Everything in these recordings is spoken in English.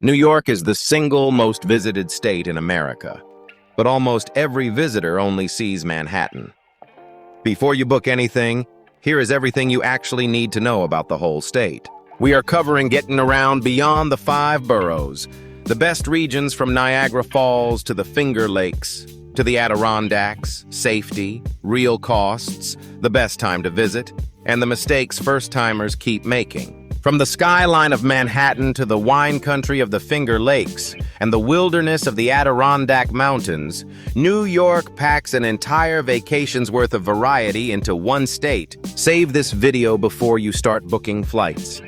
New York is the single most visited state in America, but almost every visitor only sees Manhattan. Before you book anything, here is everything you actually need to know about the whole state. We are covering getting around beyond the 5 boroughs, the best regions from Niagara Falls to the Finger Lakes, to the Adirondacks, safety, real costs, the best time to visit, and the mistakes first-timers keep making. From the skyline of Manhattan to the wine country of the Finger Lakes and the wilderness of the Adirondack Mountains, New York packs an entire vacation's worth of variety into one state. Save this video before you start booking flights,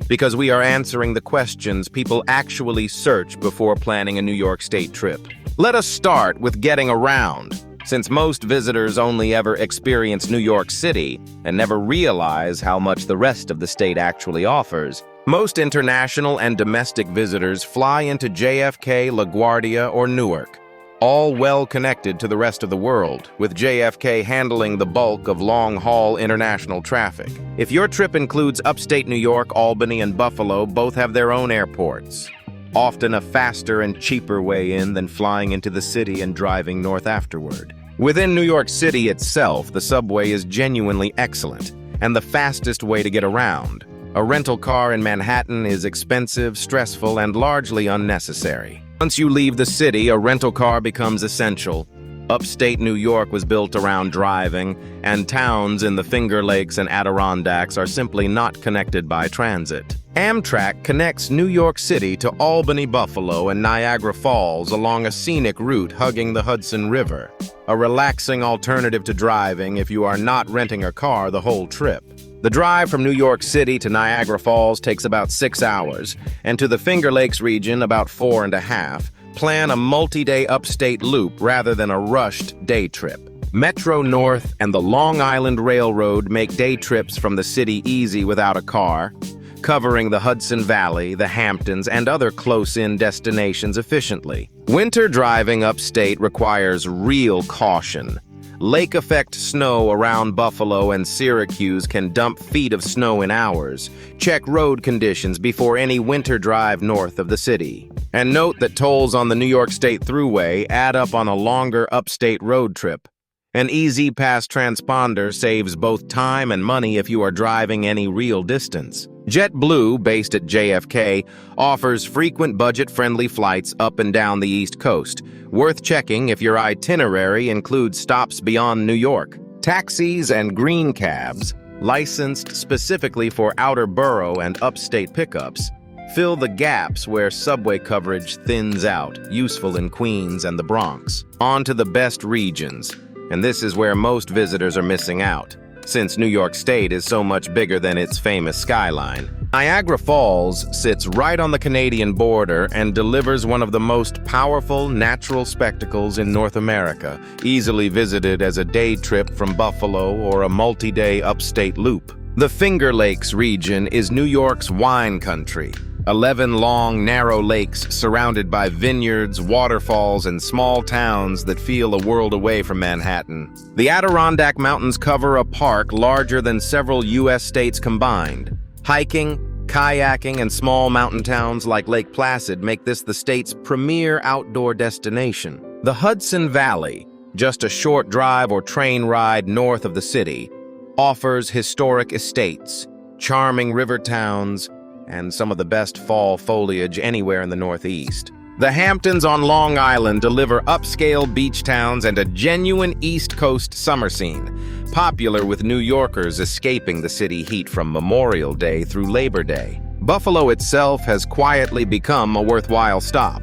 because we are answering the questions people actually search before planning a New York State trip. Let us start with getting around. Since most visitors only ever experience New York City and never realize how much the rest of the state actually offers, most international and domestic visitors fly into JFK, LaGuardia, or Newark, all well connected to the rest of the world, with JFK handling the bulk of long-haul international traffic. If your trip includes upstate New York, Albany, and Buffalo, both have their own airports, often a faster and cheaper way in than flying into the city and driving north afterward. Within New York City itself, the subway is genuinely excellent and the fastest way to get around. A rental car in Manhattan is expensive, stressful, and largely unnecessary. Once you leave the city, a rental car becomes essential. Upstate New York was built around driving, and towns in the Finger Lakes and Adirondacks are simply not connected by transit. Amtrak connects New York City to Albany, Buffalo, and Niagara Falls along a scenic route hugging the Hudson River, a relaxing alternative to driving if you are not renting a car the whole trip. The drive from New York City to Niagara Falls takes about 6 hours, and to the Finger Lakes region about 4.5. Plan a multi-day upstate loop rather than a rushed day trip. Metro North and the Long Island Railroad make day trips from the city easy without a car, covering the Hudson Valley, the Hamptons, and other close-in destinations efficiently. Winter driving upstate requires real caution. Lake-effect snow around Buffalo and Syracuse can dump feet of snow in hours. Check road conditions before any winter drive north of the city. And note that tolls on the New York State Thruway add up on a longer upstate road trip. An Easy Pass transponder saves both time and money if you are driving any real distance. JetBlue, based at JFK, offers frequent budget-friendly flights up and down the East Coast, worth checking if your itinerary includes stops beyond New York. Taxis and green cabs, licensed specifically for outer borough and upstate pickups, fill the gaps where subway coverage thins out, useful in Queens and the Bronx. On to the best regions, and this is where most visitors are missing out, since New York State is so much bigger than its famous skyline. Niagara Falls sits right on the Canadian border and delivers one of the most powerful natural spectacles in North America, easily visited as a day trip from Buffalo or a multi-day upstate loop. The Finger Lakes region is New York's wine country. 11 long, narrow lakes surrounded by vineyards, waterfalls, and small towns that feel a world away from Manhattan. The Adirondack Mountains cover a park larger than several U.S. states combined. Hiking, kayaking, and small mountain towns like Lake Placid make this the state's premier outdoor destination. The Hudson Valley, just a short drive or train ride north of the city, offers historic estates, charming river towns, and some of the best fall foliage anywhere in the Northeast. The Hamptons on Long Island deliver upscale beach towns and a genuine East Coast summer scene, popular with New Yorkers escaping the city heat from Memorial Day through Labor Day. Buffalo itself has quietly become a worthwhile stop.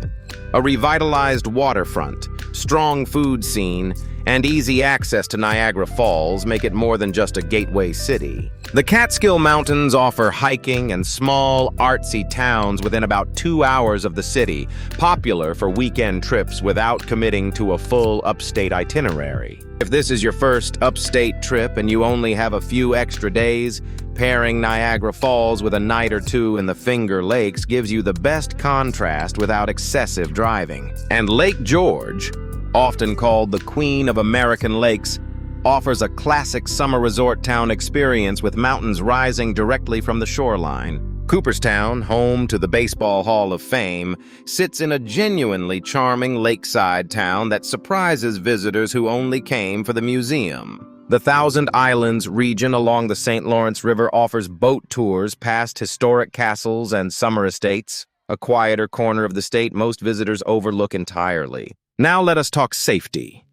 A revitalized waterfront, strong food scene, and easy access to Niagara Falls make it more than just a gateway city. The Catskill Mountains offer hiking and small, artsy towns within about 2 hours of the city, popular for weekend trips without committing to a full upstate itinerary. If this is your first upstate trip and you only have a few extra days, pairing Niagara Falls with a night or two in the Finger Lakes gives you the best contrast without excessive driving. And Lake George, often called the Queen of American Lakes, offers a classic summer resort town experience with mountains rising directly from the shoreline. Cooperstown, home to the Baseball Hall of Fame, sits in a genuinely charming lakeside town that surprises visitors who only came for the museum. The Thousand Islands region along the St. Lawrence River offers boat tours past historic castles and summer estates, a quieter corner of the state most visitors overlook entirely. Now let us talk safety.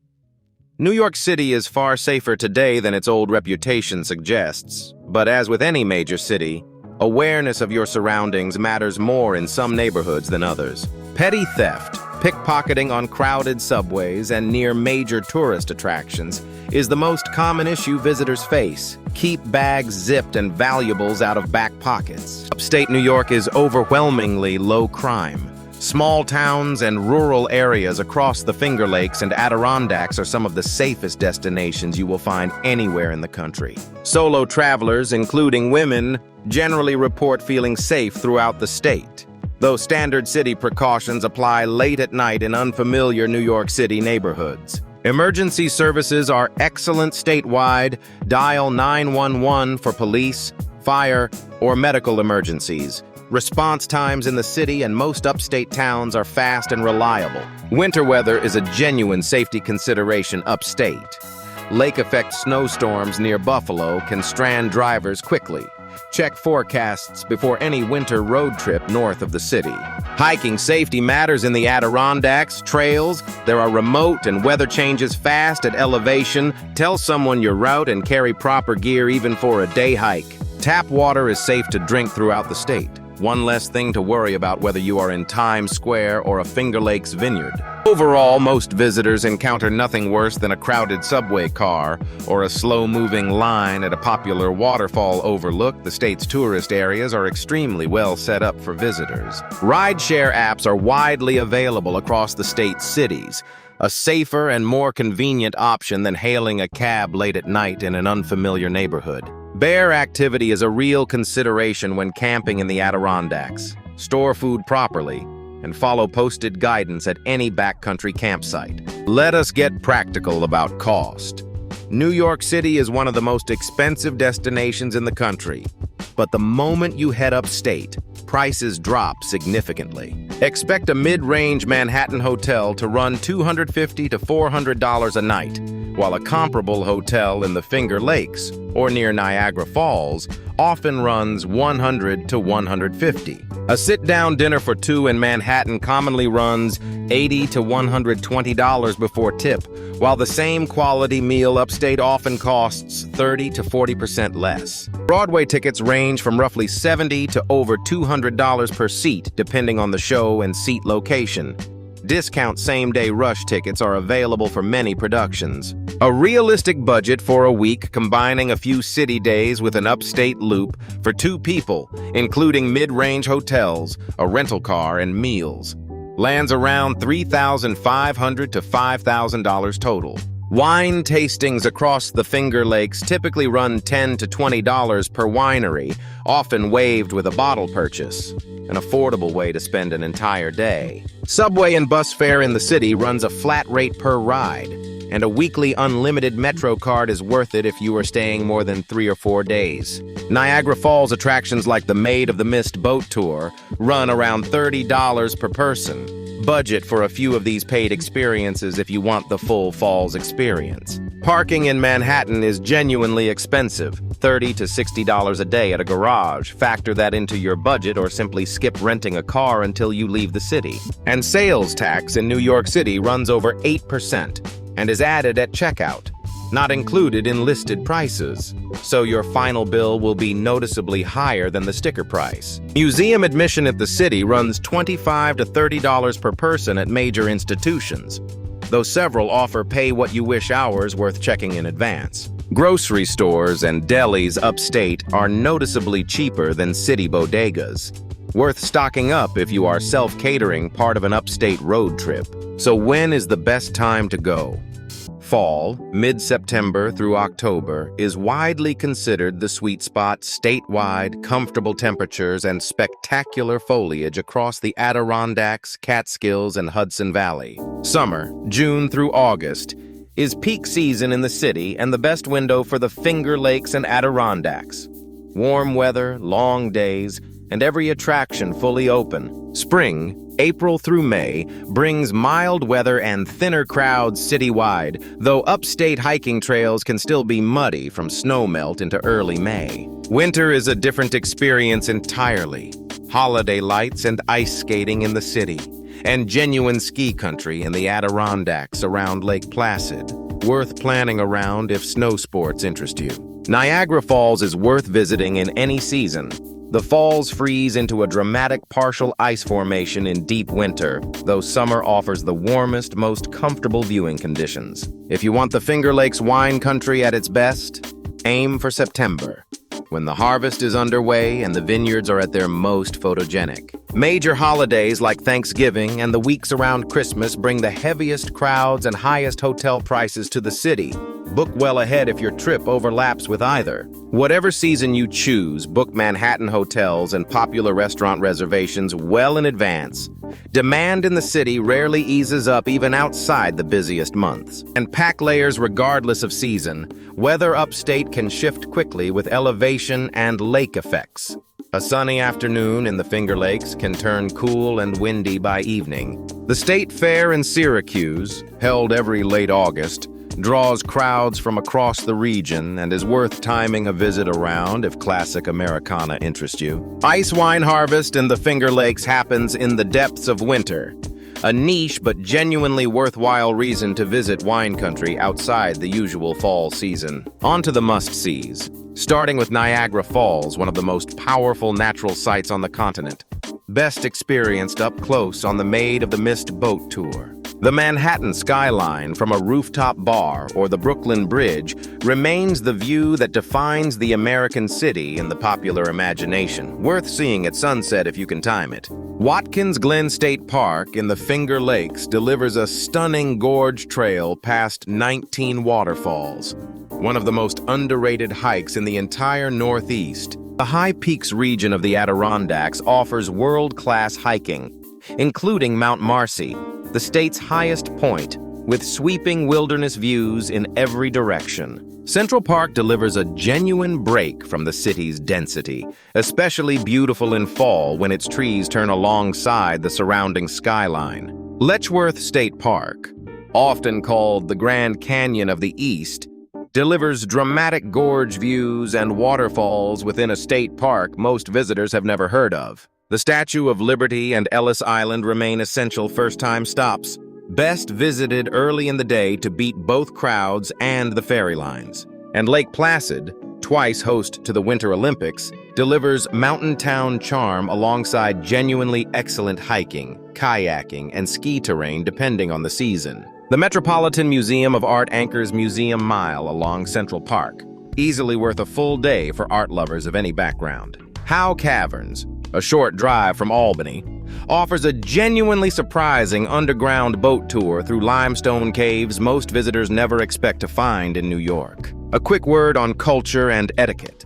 New York City is far safer today than its old reputation suggests, but as with any major city, awareness of your surroundings matters more in some neighborhoods than others. Petty theft, pickpocketing on crowded subways and near major tourist attractions is the most common issue visitors face. Keep bags zipped and valuables out of back pockets. Upstate New York is overwhelmingly low crime. Small towns and rural areas across the Finger Lakes and Adirondacks are some of the safest destinations you will find anywhere in the country. Solo travelers, including women, generally report feeling safe throughout the state, though standard city precautions apply late at night in unfamiliar New York City neighborhoods. Emergency services are excellent statewide. Dial 911 for police, fire, or medical emergencies. Response times in the city and most upstate towns are fast and reliable. Winter weather is a genuine safety consideration upstate. Lake-effect snowstorms near Buffalo can strand drivers quickly. Check forecasts before any winter road trip north of the city. Hiking safety matters in the Adirondacks. Trails, there are remote and weather changes fast at elevation. Tell someone your route and carry proper gear even for a day hike. Tap water is safe to drink throughout the state. One less thing to worry about whether you are in Times Square or a Finger Lakes vineyard. Overall, most visitors encounter nothing worse than a crowded subway car or a slow-moving line at a popular waterfall overlook. The state's tourist areas are extremely well set up for visitors. Rideshare apps are widely available across the state's cities, a safer and more convenient option than hailing a cab late at night in an unfamiliar neighborhood. Bear activity is a real consideration when camping in the Adirondacks. Store food properly and follow posted guidance at any backcountry campsite. Let us get practical about cost. New York City is one of the most expensive destinations in the country, but the moment you head upstate, prices drop significantly. Expect a mid-range Manhattan hotel to run $250 to $400 a night, while a comparable hotel in the Finger Lakes or near Niagara Falls often runs $100 to $150. A sit-down dinner for two in Manhattan commonly runs $80 to $120 before tip, while the same quality meal upstate often costs 30 to 40% less. Broadway tickets range from roughly $70 to over $200 per seat, depending on the show and seat location. Discount same-day rush tickets are available for many productions. A realistic budget for a week combining a few city days with an upstate loop for two people, including mid-range hotels, a rental car, and meals, lands around $3,500 to $5,000 total. Wine tastings across the Finger Lakes typically run $10 to $20 per winery, often waived with a bottle purchase, an affordable way to spend an entire day. Subway and bus fare in the city runs a flat rate per ride, and a weekly unlimited Metro card is worth it if you are staying more than 3 or 4 days. Niagara Falls attractions like the Maid of the Mist boat tour run around $30 per person. Budget for a few of these paid experiences if you want the full Falls experience. Parking in Manhattan is genuinely expensive, $30 to $60 a day at a garage. Factor that into your budget or simply skip renting a car until you leave the city. And sales tax in New York City runs over 8% and is added at checkout, not included in listed prices, so your final bill will be noticeably higher than the sticker price. Museum admission at the city runs $25 to $30 per person at major institutions, though several offer pay-what-you-wish hours worth checking in advance. Grocery stores and delis upstate are noticeably cheaper than city bodegas, worth stocking up if you are self-catering part of an upstate road trip. So when is the best time to go? Fall, mid-September through October, is widely considered the sweet spot. Statewide, comfortable temperatures and spectacular foliage across the Adirondacks, Catskills, and Hudson Valley. Summer, June through August, is peak season in the city and the best window for the Finger Lakes and Adirondacks. Warm weather, long days, and every attraction fully open. Spring, April through May, brings mild weather and thinner crowds citywide, though upstate hiking trails can still be muddy from snowmelt into early May. Winter is a different experience entirely. Holiday lights and ice skating in the city, and genuine ski country in the Adirondacks around Lake Placid. Worth planning around if snow sports interest you. Niagara Falls is worth visiting in any season. The falls freeze into a dramatic partial ice formation in deep winter, though summer offers the warmest, most comfortable viewing conditions. If you want the Finger Lakes wine country at its best, aim for September, when the harvest is underway and the vineyards are at their most photogenic. Major holidays like Thanksgiving and the weeks around Christmas bring the heaviest crowds and highest hotel prices to the city. Book well ahead if your trip overlaps with either. Whatever season you choose, book Manhattan hotels and popular restaurant reservations well in advance. Demand in the city rarely eases up even outside the busiest months. And pack layers regardless of season. Weather upstate can shift quickly with elevation and lake effects. A sunny afternoon in the Finger Lakes can turn cool and windy by evening. The State Fair in Syracuse, held every late August, draws crowds from across the region and is worth timing a visit around if classic Americana interests you. Ice wine harvest in the Finger Lakes happens in the depths of winter, a niche but genuinely worthwhile reason to visit wine country outside the usual fall season. On to the must-sees, starting with Niagara Falls, one of the most powerful natural sights on the continent. Best experienced up close on the Maid of the Mist boat tour. The Manhattan skyline from a rooftop bar or the Brooklyn Bridge remains the view that defines the American city in the popular imagination, worth seeing at sunset if you can time it. Watkins Glen State Park in the Finger Lakes delivers a stunning gorge trail past 19 waterfalls, one of the most underrated hikes in the entire Northeast. The High Peaks region of the Adirondacks offers world-class hiking, including Mount Marcy, the state's highest point, with sweeping wilderness views in every direction. Central Park delivers a genuine break from the city's density, especially beautiful in fall when its trees turn alongside the surrounding skyline. Letchworth State Park, often called the Grand Canyon of the East, delivers dramatic gorge views and waterfalls within a state park most visitors have never heard of. The Statue of Liberty and Ellis Island remain essential first-time stops, best visited early in the day to beat both crowds and the ferry lines. And Lake Placid, twice host to the Winter Olympics, delivers mountain town charm alongside genuinely excellent hiking, kayaking, and ski terrain depending on the season. The Metropolitan Museum of Art anchors Museum Mile along Central Park, easily worth a full day for art lovers of any background. Howe Caverns, a short drive from Albany, offers a genuinely surprising underground boat tour through limestone caves most visitors never expect to find in New York. A quick word on culture and etiquette.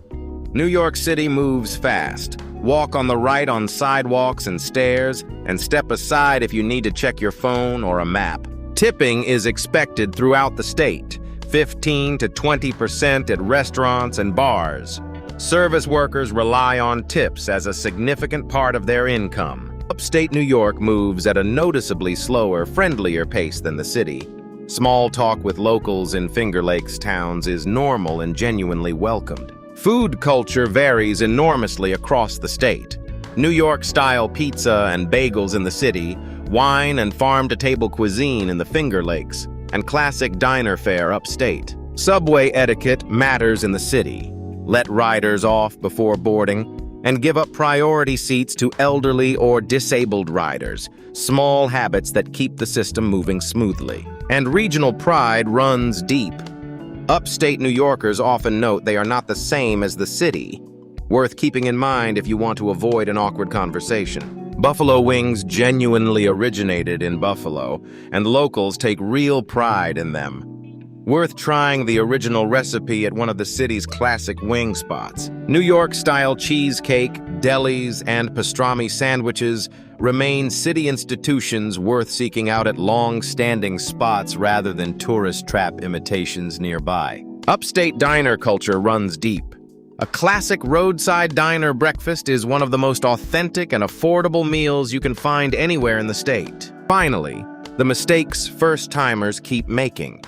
New York City moves fast. Walk on the right on sidewalks and stairs, and step aside if you need to check your phone or a map. Tipping is expected throughout the state, 15 to 20% at restaurants and bars. Service workers rely on tips as a significant part of their income. Upstate New York moves at a noticeably slower, friendlier pace than the city. Small talk with locals in Finger Lakes towns is normal and genuinely welcomed. Food culture varies enormously across the state. New York-style pizza and bagels in the city, wine and farm-to-table cuisine in the Finger Lakes, and classic diner fare upstate. Subway etiquette matters in the city. Let riders off before boarding, and give up priority seats to elderly or disabled riders, small habits that keep the system moving smoothly. And regional pride runs deep. Upstate New Yorkers often note they are not the same as the city, worth keeping in mind if you want to avoid an awkward conversation. Buffalo wings genuinely originated in Buffalo, and locals take real pride in them. Worth trying the original recipe at one of the city's classic wing spots. New York-style cheesecake, delis, and pastrami sandwiches remain city institutions worth seeking out at long-standing spots rather than tourist trap imitations nearby. Upstate diner culture runs deep. A classic roadside diner breakfast is one of the most authentic and affordable meals you can find anywhere in the state. Finally, the mistakes first-timers keep making.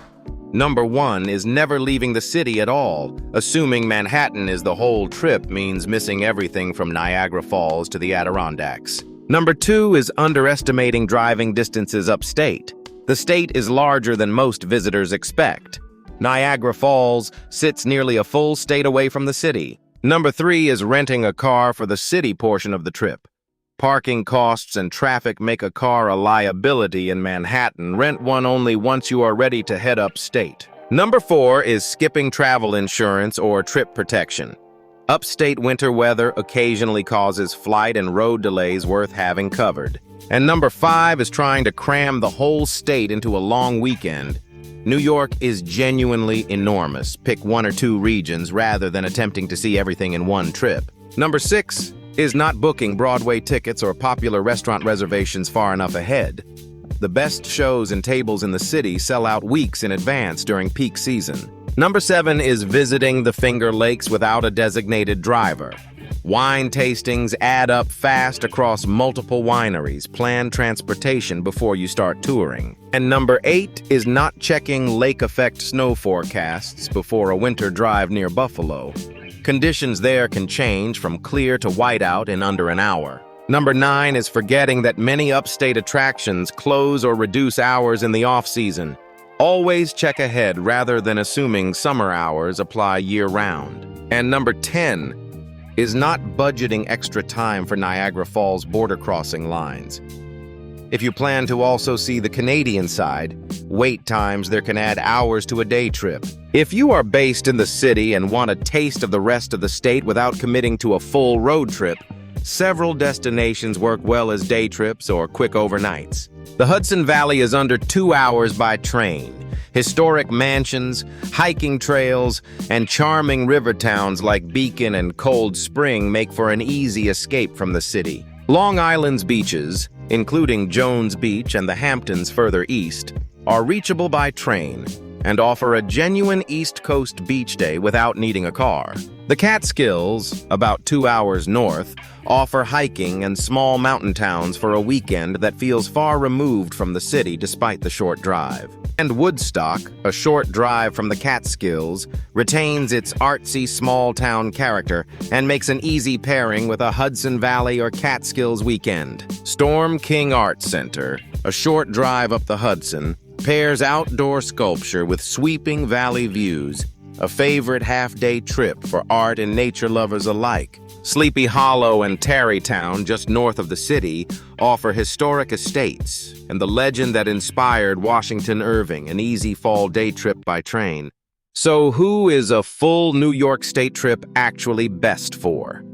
Number 1 is never leaving the city at all. Assuming Manhattan is the whole trip means missing everything from Niagara Falls to the Adirondacks. Number 2 is underestimating driving distances upstate. The state is larger than most visitors expect. Niagara Falls sits nearly a full state away from the city. Number 3 is renting a car for the city portion of the trip. Parking costs and traffic make a car a liability in Manhattan. Rent one only once you are ready to head upstate. Number 4 is skipping travel insurance or trip protection. Upstate winter weather occasionally causes flight and road delays worth having covered. And number 5 is trying to cram the whole state into a long weekend. New York is genuinely enormous. Pick 1 or 2 regions rather than attempting to see everything in one trip. Number 6 is not booking Broadway tickets or popular restaurant reservations far enough ahead. The best shows and tables in the city sell out weeks in advance during peak season. Number 7 is visiting the Finger Lakes without a designated driver. Wine tastings add up fast across multiple wineries. Plan transportation before you start touring. And number 8 is not checking lake effect snow forecasts before a winter drive near Buffalo. Conditions there can change from clear to whiteout in under an hour. Number 9 is forgetting that many upstate attractions close or reduce hours in the off-season. Always check ahead rather than assuming summer hours apply year-round. And number 10 is not budgeting extra time for Niagara Falls border crossing lines. If you plan to also see the Canadian side, wait times there can add hours to a day trip. If you are based in the city and want a taste of the rest of the state without committing to a full road trip, several destinations work well as day trips or quick overnights. The Hudson Valley is under 2 hours by train. Historic mansions, hiking trails, and charming river towns like Beacon and Cold Spring make for an easy escape from the city. Long Island's beaches, including Jones Beach and the Hamptons further east, are reachable by train and offer a genuine East Coast beach day without needing a car. The Catskills, about 2 hours north, offer hiking and small mountain towns for a weekend that feels far removed from the city despite the short drive. And Woodstock, a short drive from the Catskills, retains its artsy small-town character and makes an easy pairing with a Hudson Valley or Catskills weekend. Storm King Art Center, a short drive up the Hudson, pairs outdoor sculpture with sweeping valley views, a favorite half-day trip for art and nature lovers alike. Sleepy Hollow and Tarrytown, just north of the city, offer historic estates and the legend that inspired Washington Irving, an easy fall day trip by train. So who is a full New York State trip actually best for?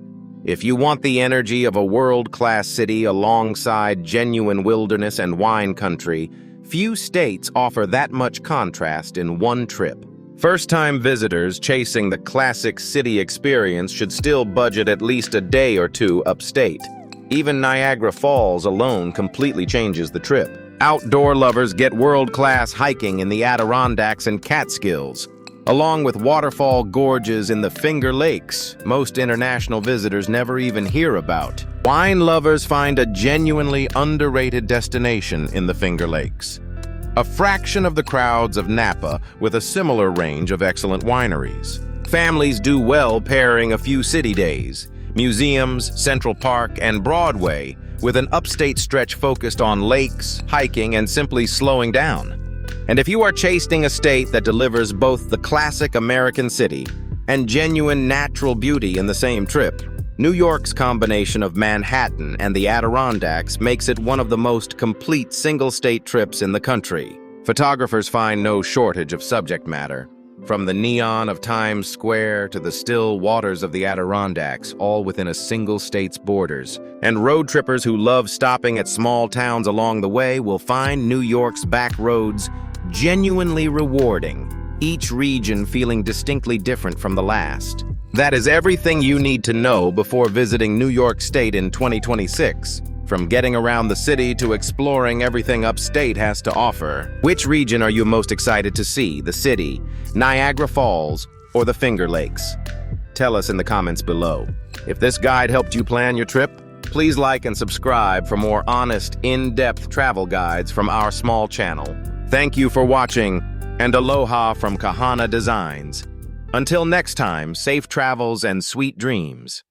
If you want the energy of a world-class city alongside genuine wilderness and wine country, few states offer that much contrast in one trip. First-time visitors chasing the classic city experience should still budget at least a day or two upstate. Even Niagara Falls alone completely changes the trip. Outdoor lovers get world-class hiking in the Adirondacks and Catskills, along with waterfall gorges in the Finger Lakes most international visitors never even hear about. Wine lovers find a genuinely underrated destination in the Finger Lakes. A fraction of the crowds of Napa with a similar range of excellent wineries. Families do well pairing a few city days, museums, Central Park, and Broadway, with an upstate stretch focused on lakes, hiking, and simply slowing down. And if you are chasing a state that delivers both the classic American city and genuine natural beauty in the same trip, New York's combination of Manhattan and the Adirondacks makes it one of the most complete single-state trips in the country. Photographers find no shortage of subject matter, from the neon of Times Square to the still waters of the Adirondacks, all within a single state's borders. And road trippers who love stopping at small towns along the way will find New York's back roads genuinely rewarding, each region feeling distinctly different from the last. That is everything you need to know before visiting New York State in 2026. From getting around the city to exploring everything upstate has to offer. Which region are you most excited to see? The city, Niagara Falls, or the Finger Lakes? Tell us in the comments below. If this guide helped you plan your trip, please like and subscribe for more honest, in-depth travel guides from our small channel. Thank you for watching, and aloha from Kahana Designs. Until next time, safe travels and sweet dreams.